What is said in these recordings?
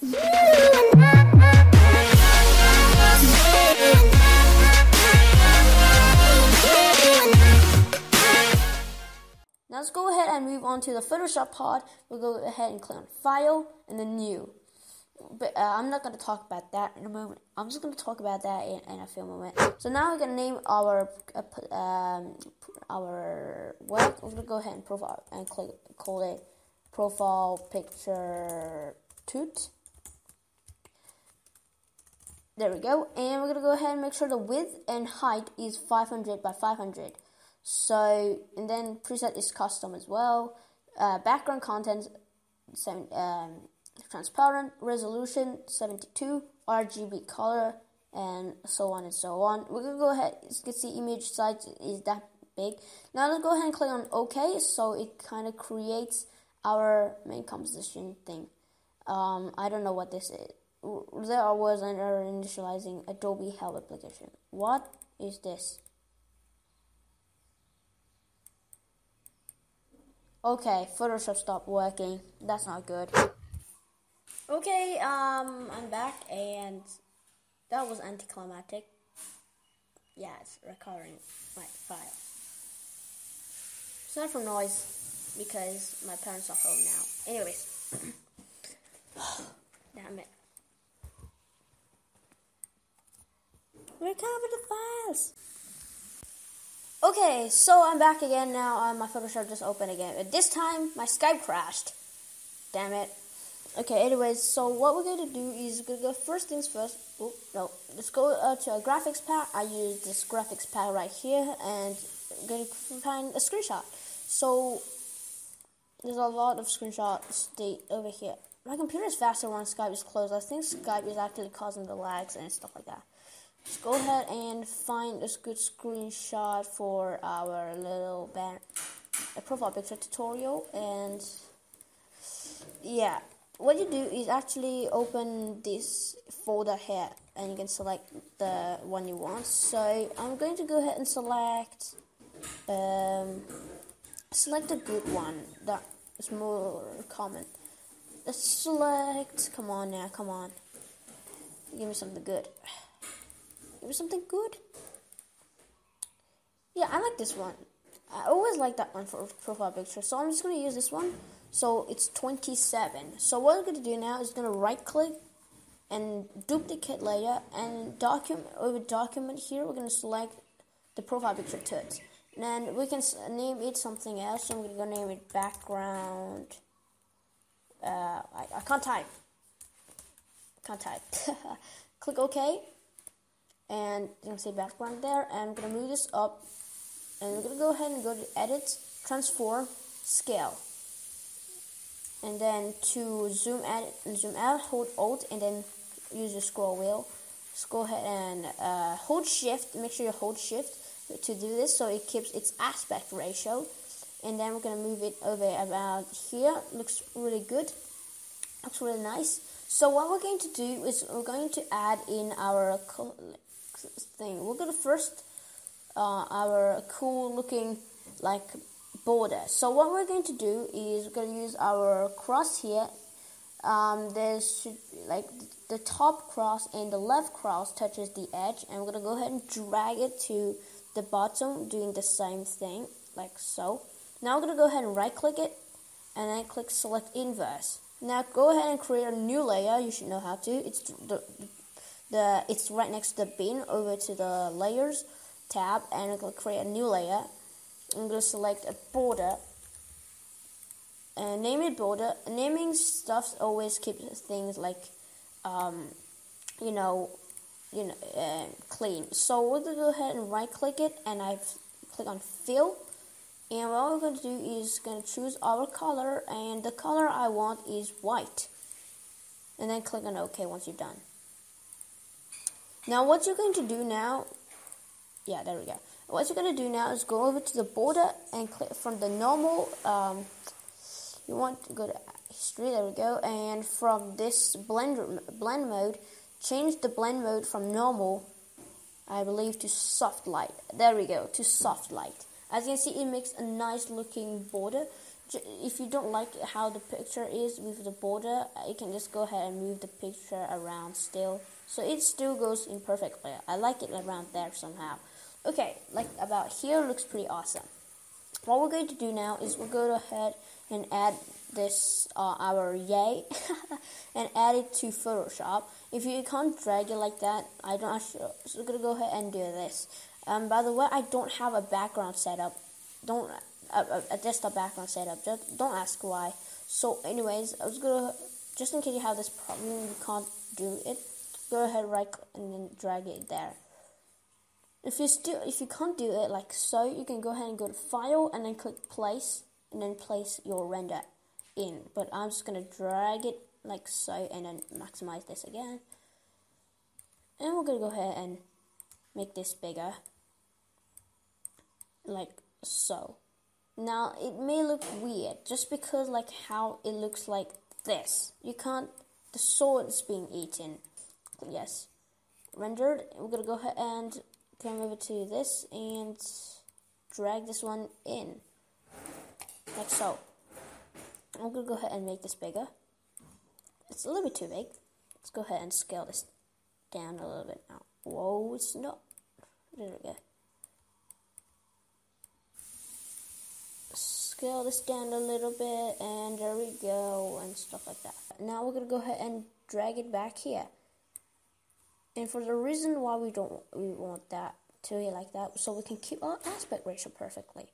Now let's go ahead and move on to the Photoshop part. We'll go ahead and click on File and then New. But I'm not going to talk about that in a moment. I'm just going to talk about that in a few moments. So now we're going to name our work. We're going to go ahead and profile and call it Profile Picture Toot. There we go. And we're going to go ahead and make sure the width and height is 500 by 500. So, and then preset is custom as well. Background content, transparent, resolution 72, RGB color, and so on and so on. We're gonna go ahead. You can see image size is that big. Now let's go ahead and click on OK. So it kind of creates our main composition thing. I don't know what this is. There was an error initializing Adobe Help application. What is this? Okay, Photoshop stopped working. That's not good. Okay, I'm back, and that was anticlimactic. Yeah, it's recording my file. Sorry for noise, because my parents are home now. Anyways. Damn it. Recover the files! Okay, so I'm back again now. My Photoshop just opened again. But this time, my Skype crashed. Damn it. Okay, anyways, so what we're going to do is we're going to go first things first. Oh, no. Let's go to a graphics pack. I use this graphics pack right here, and I'm going to find a screenshot. So, there's a lot of screenshots over here. My computer is faster when Skype is closed. I think Skype is actually causing the lags and stuff like that. Let's go ahead and find a good screenshot for our little profile picture tutorial. And yeah, what you do is actually open this folder here, and you can select the one you want. So I'm going to go ahead and select a good one that is more common. Let's select. Come on now, come on. Give me something good. Give me something good. Yeah, I like this one. I always like that one for profile picture. So I'm just going to use this one. So it's 27. So what we're going to do now is going to right click and duplicate layer, and document here we're going to select the profile picture tools. And then we can name it something else. So I'm going to go name it background. I can't type. Click OK. And you can see background there, and I'm going to move this up, and we're going to go ahead and go to Edit, Transform, Scale, and then to zoom out, hold Alt, and then use your scroll wheel. Just go ahead and hold Shift, make sure you hold Shift to do this, so it keeps its aspect ratio, and then we're going to move it over about here. Looks really good, looks really nice. So what we're going to do is we're going to add in our thing. We're going to first our cool looking like border. So what we're going to do is we're going to use our cross here. There should be like the top cross and the left cross touches the edge, and we're going to go ahead and drag it to the bottom, doing the same thing like so. Now we're going to go ahead and right click it, and then click select inverse. Now go ahead and create a new layer. You should know how to. It's right next to the bin, over to the layers tab, and I'm going to create a new layer. I'm going to select a border and name it border. Naming stuff always keeps things like clean. So we're going to go ahead and right click it, and I click on fill. And what we're going to do is going to choose our color, and the color I want is white. And then click on OK once you're done. Now what you're going to do now, yeah, there we go. What you're going to do now is go over to the border and click from the normal, you want to go to history, there we go, and from this blend mode, change the blend mode from normal, I believe, to soft light. There we go, to soft light. As you can see, it makes a nice looking border. if you don't like how the picture is with the border, you can just go ahead and move the picture around still, so it still goes in perfectly. I like it around there somehow. Okay, like about here looks pretty awesome. What we're going to do now is we'll go ahead and add this our yay and add it to Photoshop. If you can't drag it like that, I'm not sure. So we're gonna go ahead and do this. By the way, I don't have a background setup. Don't a desktop background setup. Just don't ask why. So, anyways, I was gonna, just in case you have this problem, you can't do it. Go ahead, right, and then drag it there. If you can't do it like so, you can go ahead and go to File and then click Place, and then place your render in. But I'm just gonna drag it like so, and then maximize this again. And we're gonna go ahead and make this bigger, like so. Now it may look weird just because like how it looks like this. You can't. The sword is being eaten. Yes, rendered. We're gonna go ahead and come over to this and drag this one in, like so. I'm gonna go ahead and make this bigger. It's a little bit too big. Let's go ahead and scale this down a little bit now. Whoa, it's not. There we go. Scale this down a little bit, and there we go, and stuff like that. Now we're gonna go ahead and drag it back here. And for the reason why we want that to be like that, so we can keep our aspect ratio perfectly.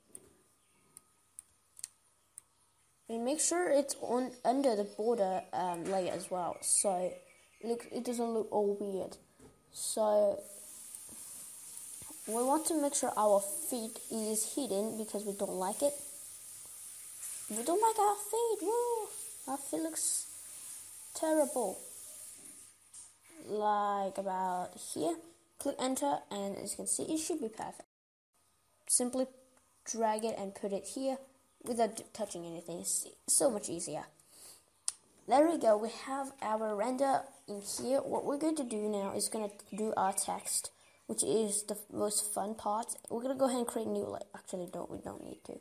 And make sure it's on under the border layer as well, so it doesn't look all weird. So we want to make sure our feet is hidden because we don't like it. We don't like our feet. Woo! Our feet looks terrible. Like about here. Click enter, and as you can see, it should be perfect. Simply drag it and put it here without touching anything. It's so much easier. There we go. We have our render in here. What we're going to do now is going to do our text, which is the most fun part. We're going to go ahead and create new. Actually, we don't need to.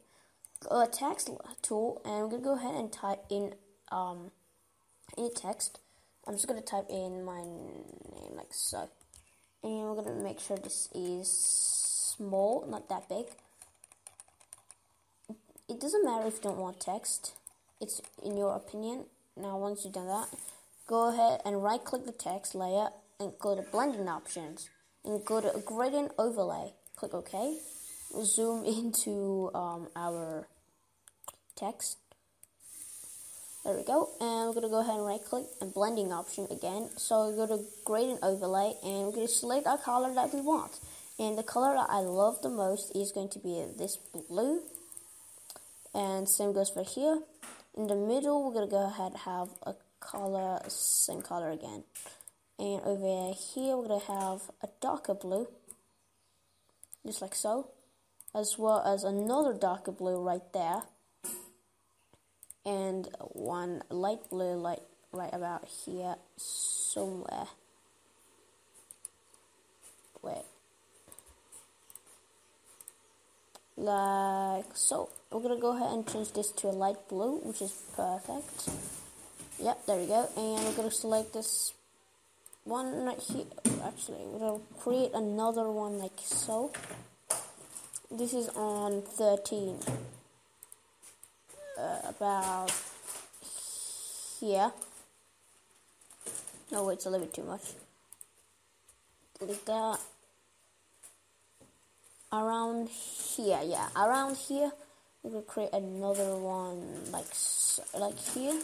Text tool, and we're going to go ahead and type in text. I'm just going to type in my name like so. And we're going to make sure this is small, not that big. It doesn't matter if you don't want text. It's in your opinion. Now, once you've done that, go ahead and right-click the text layer and go to blending options. And go to gradient overlay. Click OK. We'll zoom into our text. There we go, and we're going to go ahead and right click and blending option again. So we go to gradient overlay, and we're going to select our color that we want. And the color that I love the most is going to be this blue. And same goes for here. In the middle, we're going to go ahead and have a color, same color again. And over here, we're going to have a darker blue, just like so. As well as another darker blue right there. And one light blue, right about here somewhere. Wait. Like so. We're gonna go ahead and change this to a light blue, which is perfect. Yep, there we go. And we're gonna select this one right here. Actually, we're gonna create another one like so. This is on 13. About here. No, wait, it's a little bit too much. Like that. Around here, yeah. Around here, we will create another one like here.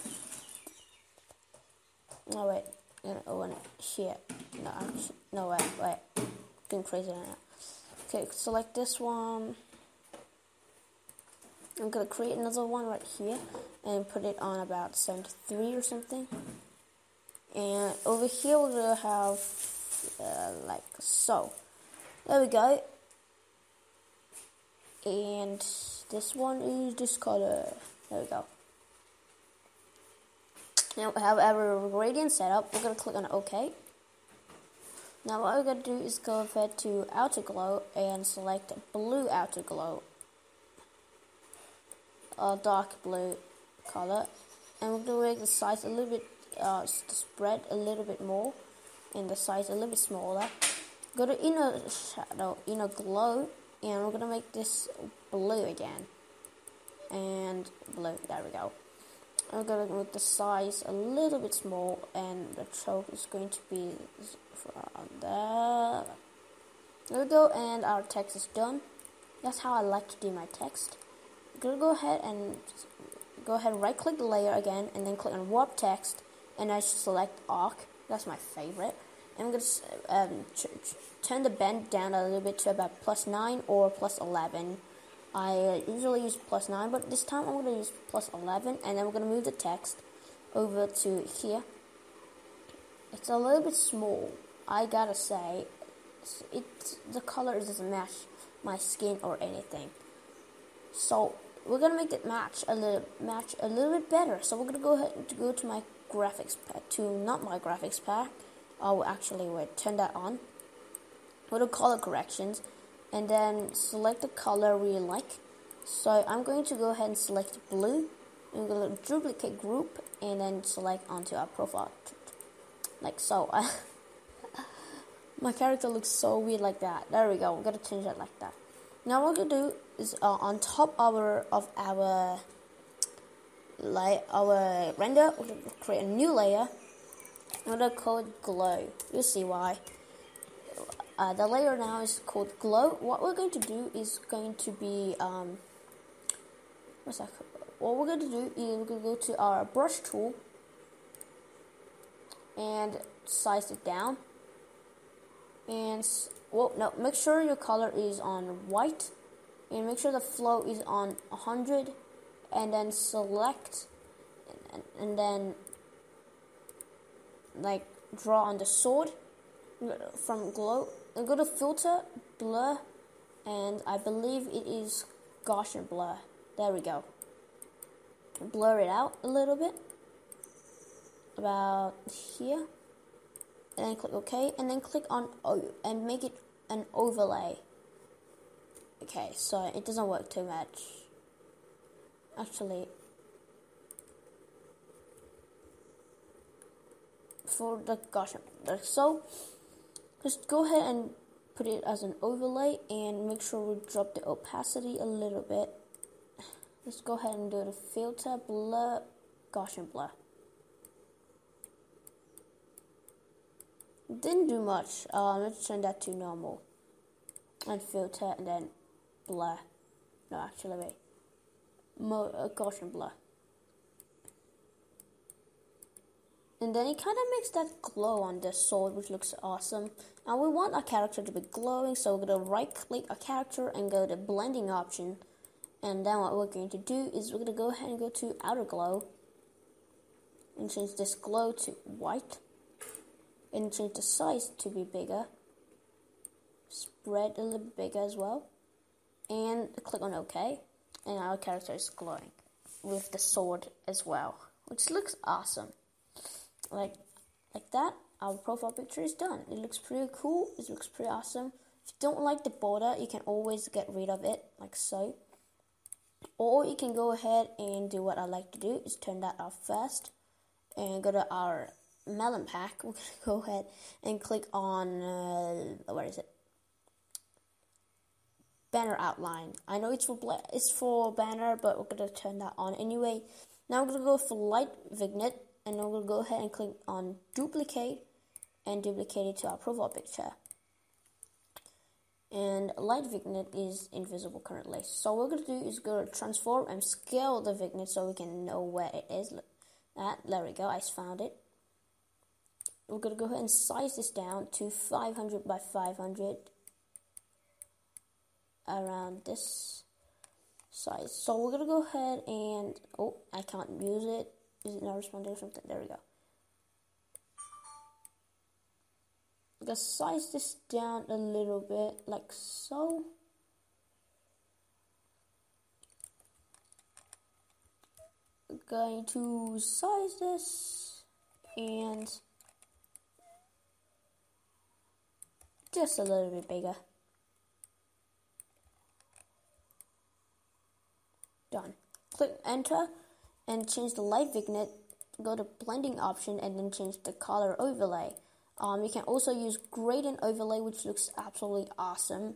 No, wait. No, here. No, actually, no, wait. Getting crazy right now. Okay, select this one. I'm going to create another one right here and put it on about 73 or something. And over here we're going to have like so. There we go. And this one is this color. There we go. Now we have our gradient set up. We're going to click on OK. Now what we're going to do is go over to outer glow and select blue outer glow. dark blue color, and we're gonna make the size a little bit, spread a little bit more, and the size a little bit smaller. Go to inner shadow, inner glow, and we're gonna make this blue again, and blue. There we go. I'm gonna make the size a little bit small, and the stroke is going to be from there. There we go, and our text is done. That's how I like to do my text. I'm gonna go ahead and right click the layer again, and then click on warp text, and I select arc. That's my favorite. And I'm gonna turn the bend down a little bit to about +9 or +11. I usually use +9, but this time I'm going to use +11, and then we're going to move the text over to here. It's a little bit small, I gotta say. The color doesn't match my skin or anything. So we're going to make it match a little bit better. So we're going to go ahead and go to my graphics pack, not my graphics pack. I'll actually turn that on. Go to color corrections, and then select the color we like. So I'm going to go ahead and select blue. I'm going to duplicate group, and then select onto our profile, like so. My character looks so weird like that. There we go. We're going to change that like that. Now what we're going to do is on top of our render, we're going to create a new layer. I'm going to call it glow. You'll see why. The layer now is called glow. What we're going to do is going to be what we're going to do is we're going to go to our brush tool and size it down. And make sure your color is on white, and make sure the flow is on 100, and then select and then like draw on the sword from glow, and go to filter, blur, and I believe it is Gaussian blur. There we go. Blur it out a little bit, about here, and then click OK, and then click on O and make it an overlay. Okay, so it doesn't work too much. Actually, for the Gaussian blur, so just go ahead and put it as an overlay, and make sure we drop the opacity a little bit. Let's go ahead and do the filter, blur, Gaussian blur. Didn't do much. Let's turn that to normal. And filter, and then blur. No, actually, wait. Gaussian blur. And then it kind of makes that glow on the sword, which looks awesome. And we want our character to be glowing, so we're going to right click our character and go to blending option. And then what we're going to do is we're going to go ahead and go to outer glow and change this glow to white, and change the size to be bigger, spread a little bit bigger as well, and click on OK, and our character is glowing with the sword as well, which looks awesome. Like that, our profile picture is done. It looks pretty cool. It looks pretty awesome. If you don't like the border, you can always get rid of it, like so. Or you can go ahead and do what I like to do, is turn that off first, and go to our melon pack. We're going to go ahead and click on, where is it? Banner outline. I know it's for banner, but we're going to turn that on anyway. Now we're going to go for light vignette, and then we'll go ahead and click on duplicate, and duplicate it to our profile picture. And light vignette is invisible currently. So what we're going to do is go to transform and scale the vignette so we can know where it is. There we go, I found it. We're going to go ahead and size this down to 500 by 500. Around this size. So we're going to go ahead and, oh, I can't use it. Is it not responding or something? There we go. I'm going to size this down a little bit, like so. I'm going to size this and just a little bit bigger. Done. click enter and change the light vignette, go to blending option and then change the color overlay. You can also use gradient overlay, which looks absolutely awesome.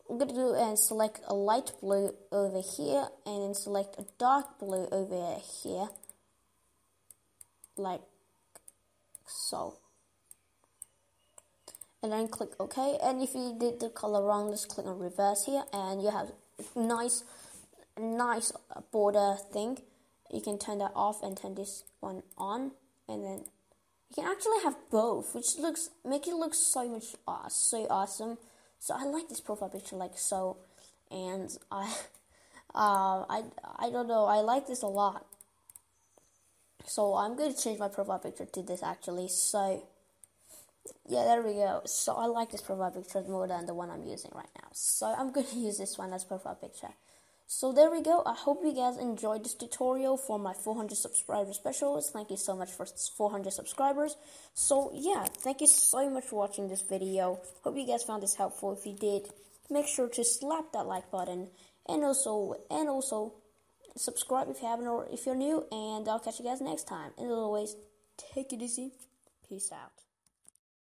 I'm going to do and select a light blue over here and then select a dark blue over here, like so. And then click OK. And if you did the color wrong, just click on reverse here and you have a nice border thing. You can turn that off and turn this one on, and then you can actually have both, which make it look so awesome. So I like this profile picture like so, and I don't know, I like this a lot. So I'm going to change my profile picture to this actually. So yeah, there we go. So I like this profile picture more than the one I'm using right now. So I'm going to use this one as profile picture. So there we go. I hope you guys enjoyed this tutorial for my 400 subscriber specials. Thank you so much for 400 subscribers. So yeah, thank you so much for watching this video. Hope you guys found this helpful. If you did, make sure to slap that like button and also subscribe if you haven't or if you're new, and I'll catch you guys next time. And as always, take it easy. Peace out.